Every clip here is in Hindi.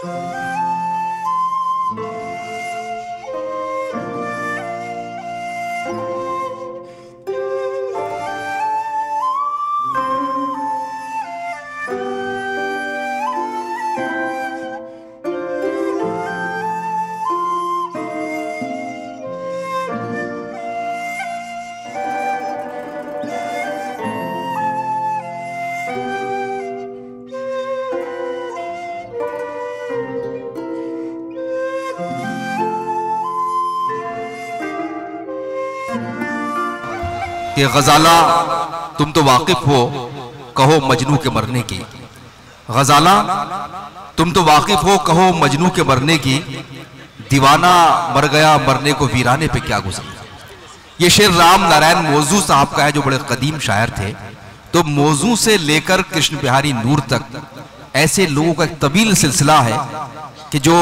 कि गजाला तुम तो वाकिफ हो कहो मजनू के मरने की, गजाला तुम तो वाकिफ हो कहो मजनू के मरने की, दीवाना मर गया मरने को वीराने पे क्या गुजरा। ये शेर राम नारायण मौजू साहब का है जो बड़े कदीम शायर थे। तो मौजू से लेकर कृष्ण बिहारी नूर तक ऐसे लोगों का एक तवील सिलसिला है कि जो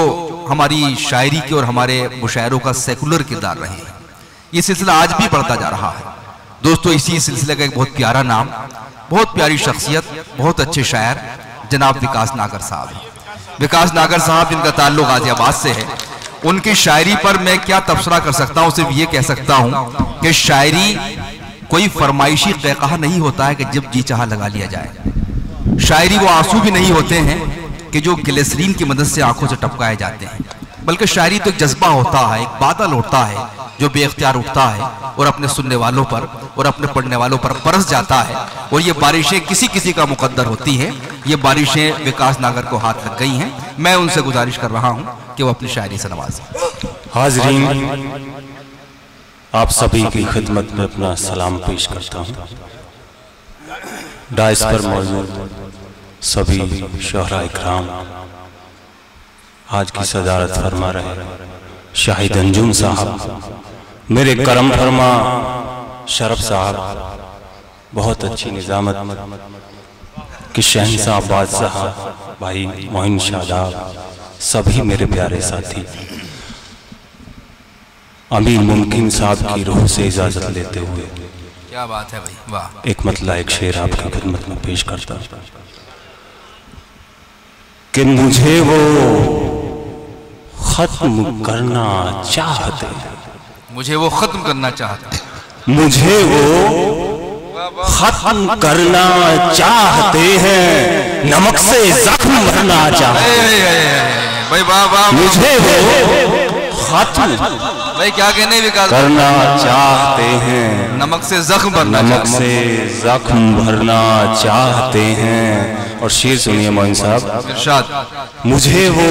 हमारी शायरी के और हमारे मुशायरों का सेकुलर किरदार रहे हैं। ये सिलसिला आज भी बढ़ता जा रहा है। दोस्तों, इसी सिलसिले का एक बहुत प्यारा नाम, बहुत प्यारी शख्सियत, बहुत अच्छे शायर जनाब विकास नागर साहब हैं। विकास नागर साहब जिनका ताल्लुक गाजियाबाद से है, उनकी शायरी पर मैं क्या तबसरा कर सकता हूँ। सिर्फ ये कह सकता हूँ कि शायरी कोई फरमाइशी कहकहा नहीं होता है कि जब जी चाहा लगा लिया जाए। शायरी वो आंसू भी नहीं होते हैं कि जो ग्लिसरीन की मदद से आंखों से टपकाए जाते हैं, बल्कि शायरी तो एक जज्बा होता है, एक बादल होता है जो बेख्तियार उठता है और अपने सुनने वालों पर और अपने पढ़ने वालों पर बरस जाता है। और ये बारिशें किसी किसी का मुकद्दर होती हैं। ये बारिशें विकास नागर को हाथ लग गई हैं। मैं उनसे गुजारिश कर रहा हूं कि वो अपनी शायरी से नवाजें। हाज़रीन, आप सभी की खिदमत में अपना सलाम पेश करता हूं। डाइस पर मौजूद सभी शोहरा इकराम, आज की सदारत फरमा रहे शाहिद अंजुम साहब, मेरे करम फरमा शरफ साहब, बहुत अच्छी निजामत कि शहंशाह बादशाह भाई मोइन शादाब, सभी मेरे प्यारे साथी, अमीर मुमकिन साहब की रूह से इजाजत लेते हुए क्या बात है भाई, वाह। एक मतला एक शेर आपकी खिदमत में पेश करता हूं कि मुझे वो खत्म करना चाहते, मुझे वो खत्म करना चाहते, मुझे वो खत्म करना चाहते हैं, नमक से जख्म भरना चाहते हैं भाई, वाह वाह। मुझे वो खत्म भाई क्या कहने विकास करना चाहते हैं, नमक से जख्म भरना, नमक से जख्म भरना चाहते हैं। और शेर सुनिए मोइन साहब, इरशाद, मुझे वो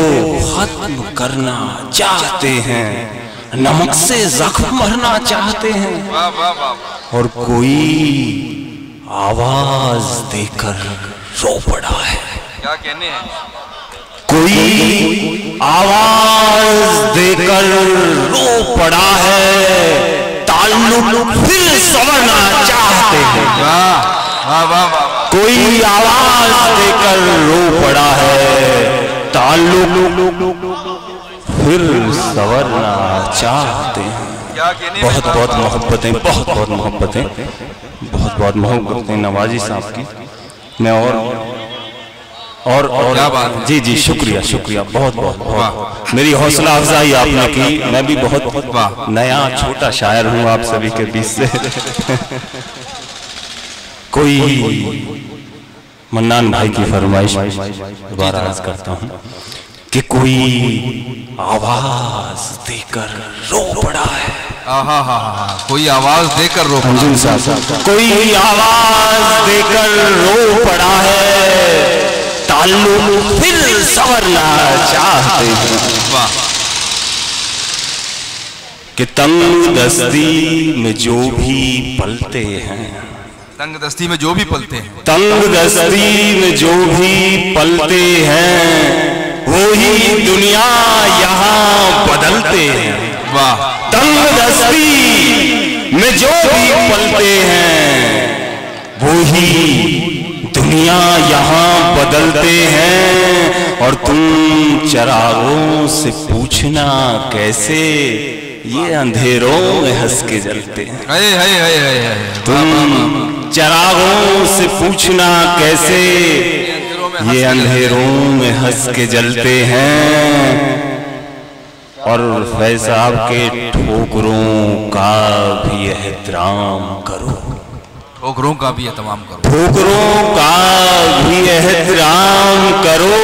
खत्म करना चाहते हैं, नमक से जख्म भरना चाहते हैं, वाह वाह वाह। और कोई आवाज देकर रो पड़ा है। क्या कहने हैं, कोई आवाज देकर रो पड़ा है, ताल्लुक फिर संवरना चाहते हैं। वाह वाह वाह वाह। कोई आवाज देकर रो पड़ा है, ताल्लुक फिर संवरना चाहते हैं। क्या कहने, बहुत बहुत मोहब्बतें, बहुत बहुत मोहब्बतें, बहुत बहुत मोहब्बतें नवाजी साहब की। मैं और क्या बात है। जी जी, शुक्रिया शुक्रिया, बहुत बहुत बहुत मेरी हौसला अफजाई आपने की। मैं भी बहुत नया छोटा शायर हूँ आप सभी के बीच से। कोई मन्नान भाई की फरमाइश दोबारा अर्ज करता हूँ कि कोई आवाज देकर रो पड़ा है। कोई आवाज देकर रो पड़ा, कोई आवाज देकर रो पड़ा है, ताल्लुक फिर संवरना चाहते हैं। वाह। कि तंग दस्ती में जो भी पलते हैं, तंग दस्ती में जो भी पलते हैं, तंग दस्ती में जो भी पलते हैं, वही दुनिया यहाँ बदलते हैं। वाह। तंग दस्ती में जो भी पलते हैं, वही दुनिया यहाँ बदलते हैं। और तुम चरागों से पूछना कैसे ये अंधेरों में हंस के जलते हैं। तुम चरागों से पूछना कैसे ये अंधेरों में हंस के जलते हैं और फैज साहब के ठोकरों का भी एहतराम करो, ठोकरों का भी एहतराम करो, ठोकरों का भी एहतराम करो।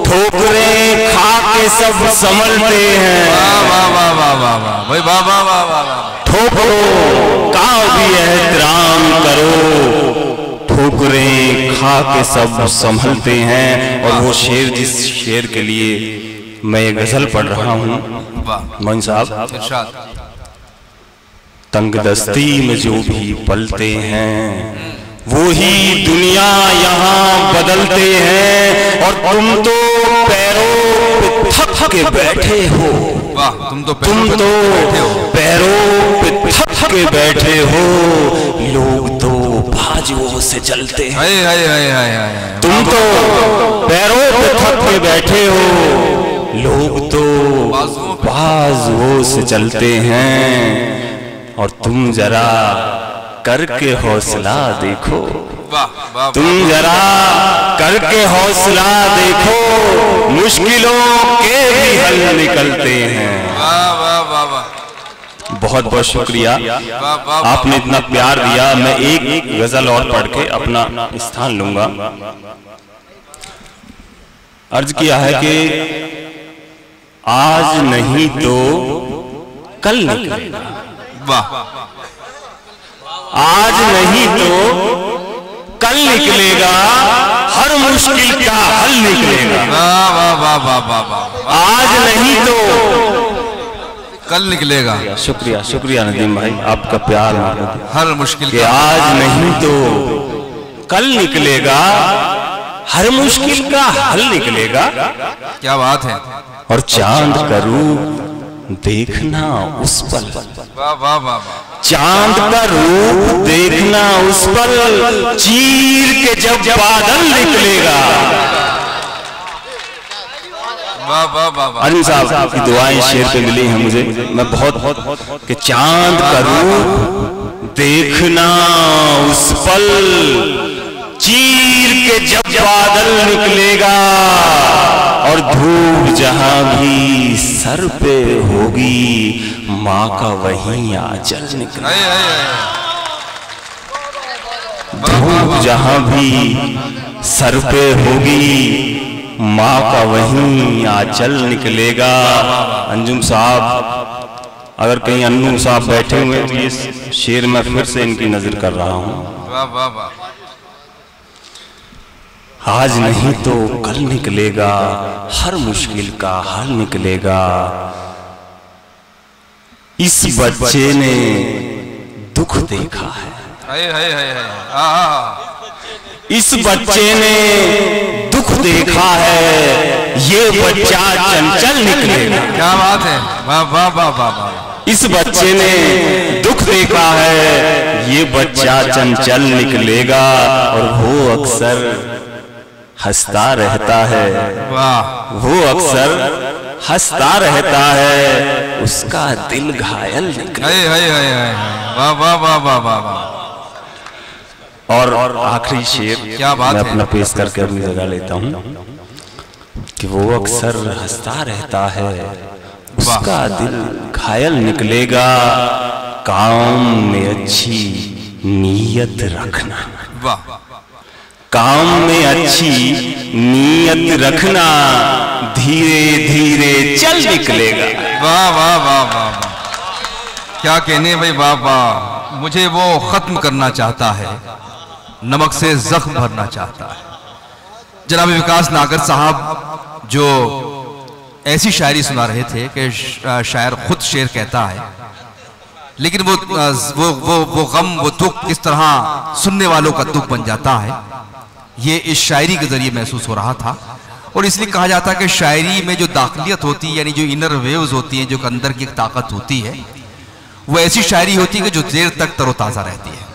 ठोकरें खा के सब संभलते हैं। वाह वाह वाह वाह वाह वाह भाई, वाह वाह वाह वाह वाह। ठोकरों का भी एहतराम करो, ठोकरें खा के सब संभलते हैं। और वो शेर, जिस शेर के लिए मैं ये गजल पढ़ रहा हूँ मोइन साहब, तंग दस्ती में जो भी पलते हैं वो ही दुनिया यहाँ बदलते हैं। और तुम तो पैरों पे थक के बैठे हो, वाह, तुम तो पैरों पे थक के बैठे हो, लोग तो बाजुओं से चलते हैं। तुम तो पैरों पे थक के बैठे हो, लोग तो बाजुओं से चलते हैं। और तुम जरा करके हौसला देखो, तुम जरा करके हौसला देखो, मुश्किलों के भी हल निकलते हैं। बहुत बहुत शुक्रिया, आपने इतना प्यार दिया। मैं एक गजल और पढ़ के अपना स्थान लूंगा। अर्ज किया है कि आज नहीं तो कल निकलेगा, वाह, आज नहीं तो कल निकलेगा, हर मुश्किल का हल निकलेगा। वाह वाह वाह वाह वाह वाह। आज नहीं तो कल निकलेगा। शुक्रिया शुक्रिया नदीम भाई, आपका प्यार। हर मुश्किल के आज नहीं तो कल निकलेगा, हर मुश्किल का हल निकलेगा। क्या बात है। और चांद का रूप देखना उस पल, वाह वाह वाह, चांद का रूप देखना उस पल, चीर के जब बादल निकलेगा। वाह वाह वाह। अनिल साहब की दुआएं शेर पे मिली हैं मुझे, मैं बहुत कि चांद का रूप देखना उस पल, चीर के जब बादल निकलेगा। और धूप जहां भी सर पे होगी, माँ का वहीं आंचल निकलेगा। धूप जहां भी सर पे होगी, माँ का वहीं आंचल निकलेगा। अंजुम साहब, अगर कहीं अन्नू साहब बैठे हुए तो ये शेर मैं फिर से इनकी नजर कर रहा हूँ। वाह वाह वाह। आज नहीं तो कल निकलेगा, हर मुश्किल का हल निकलेगा। इस बच्चे ने दुख देखा है, इस बच्चे ने दुख देखा है, ये बच्चा चंचल निकलेगा। क्या बात है, वाह वाह वाह वाह। इस बच्चे ने दुख देखा है, ये बच्चा चंचल निकलेगा। और वो अक्सर हंसता रहता है, वाह, वो अक्सर हंसता रहता है, उसका दिल घायल निकलेगा। वाह वाह वाह वाह वाह। और आखिरी शेर क्या बात मैं है, अपना पेश करके अपनी जगह लेता हूँ कि वो अक्सर हंसता रहता है, उसका दिल घायल निकलेगा। काम में अच्छी नीयत रखना, वाह, काम में अच्छी नीयत रखना, धीरे धीरे चल निकलेगा। वाह वाह वाह वाह। क्या कहने भाई, वाह वाह। मुझे वो खत्म करना चाहता है, नमक से जख्म भरना चाहता है। जनाब विकास नागर साहब जो ऐसी शायरी सुना रहे थे कि शायर खुद शेर कहता है, लेकिन वो गम, वो दुख किस तरह सुनने वालों का दुख बन जाता है, ये इस शायरी के जरिए महसूस हो रहा था। और इसलिए कहा जाता है कि शायरी में जो दाखिलियत होती है, यानी जो इनर वेव्स होती हैं, जो अंदर की एक ताकत होती है, वो ऐसी शायरी होती है कि जो देर तक तरोताज़ा रहती है।